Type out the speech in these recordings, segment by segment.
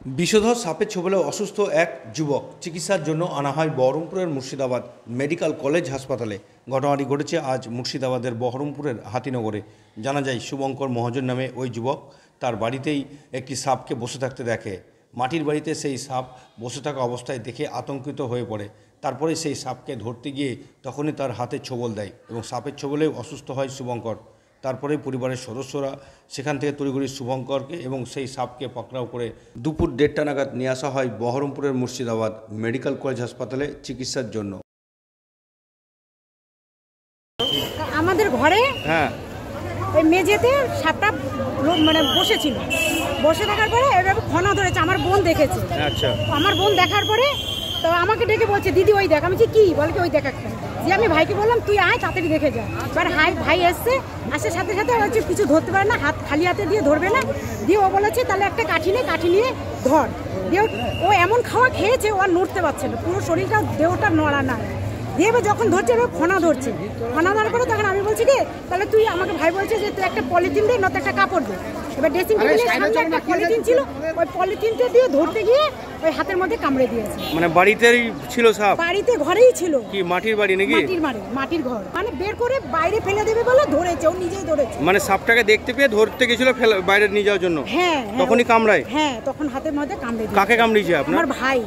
বিষধর সাপের ছোবলে অসুস্থ এক যুবক চিকিৎসার জন্য আনা হয় বহরমপুরের মুর্শিদাবাদ মেডিকেল কলেজ হাসপাতালে। ঘটনাটি ঘটেছে আজ মুর্শিদাবাদের বহরমপুরের হাতিনগরে। জানা যায় শুভঙ্কর মহাজন নামে ওই যুবক তার বাড়িতেই একটি সাপকে বসে থাকতে দেখে। মাটির বাড়িতে সেই সাপ বসে থাকা অবস্থায় দেখে আতঙ্কিত হয়ে পড়ে। তারপরে সেই সাপকে ধরতে গিয়ে তখনই তার হাতে ছোবল দেয় এবং সাপের ছোবলেও অসুস্থ হয় শুভঙ্কর। তারপরে পরিবারের সদস্যরা সেখান থেকে তড়িঘড়ি শুভঙ্করকে এবং সেই সাপকে পাকড়াও করে দুপুর 1:30 নাগাদ নিয়ে আসা হয় বহরমপুরের মুর্শিদাবাদ মেডিকেল কলেজ হাসপাতালে চিকিৎসার জন্য। আমাদের ঘরে ওই মেঝেতে সাপটা মানে বসেছিল, বসে থাকার পরে এভাবে ফনা ধরেছে। আমার বোন দেখেছে। আচ্ছা, আমার বোন দেখার পরে তো আমাকে ডেকে বলছে, দিদি ওই দেখ। আমি কি বলে কি ওই দেখ একটা। যে আমি ভাইকে বললাম তুই আয় তাড়াতাড়ি দেখে যা। এবার ভাই এসছে, আসার সাথে সাথে হচ্ছে কিছু ধরতে পারে না, হাত খালি হাতে দিয়ে ধরবে না। দিয়ে ও বলেছে তাহলে একটা কাঠি নিয়ে ধর। দিয়ে ও এমন খাওয়া খেয়েছে ও আর নড়তে পারছে না, পুরো শরীরটা দেহটা নড়া না। দিয়ে এবার যখন ধরছে এবার ফোনা ধরছে, ফোনা ধরার পরে তখন আমি বলছি কি তাহলে তুই আমাকে ভাই বলছে যে তুই একটা পলিথিন দে, নয়তো একটা কাপড় দে। এবার ড্রেসিং টেবিলের সামনে একটা পলিথিন ছিল, ওই পলিথিনটা দিয়ে ধরতে গিয়ে ওই হাতের মধ্যে কামড়ে দিয়েছে। মানে বাড়িতেই ছিল সাপ? বাড়িতে ঘরেই ছিল। কি মাটির বাড়ি নাকি? মাটির ঘর। মানে বের করে বাইরে ফেলে দেবে বলে ধরেছে, ও নিজেই ধরেছে। মানে সাপটাকে দেখতে পেয়ে ধরতে গেছিল বাইরে নিয়ে যাওয়ার জন্য? হ্যাঁ, তখনই কামড়ায়? হ্যাঁ, তখন হাতের মধ্যে কামড়ে দিয়েছে। কাকে কামড়িয়েছে আপনার? আমার ভাই।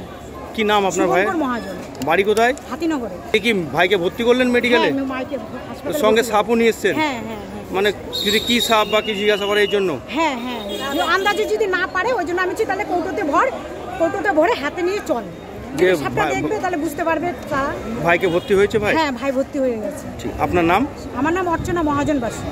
কি নাম আপনার ভাই? শুভঙ্কর মহাজন। বাড়ি কোথায়? হাতিনগরে। কি ভাইকে ভর্তি করলেন মেডিকেলে? সঙ্গে সাপও নিয়ে এসেছেন? হ্যাঁ। মানে যদি কি সাপ বা কি জিজ্ঞাসা করে এই জন্য? হ্যাঁ, আন্দাজে যদি না পারে ওই জন্য আমি তাহলে কৌটোতে ভরে হাতে নিয়ে চল, সাপটা দেখবে তাহলে বুঝতে পারবে তারা। ভাইকে ভর্তি হয়েছে? ভাই? হ্যাঁ, ভাই ভর্তি হয়ে গেছে। আপনার নাম? আমার নাম অর্চনা মহাজন বাসু।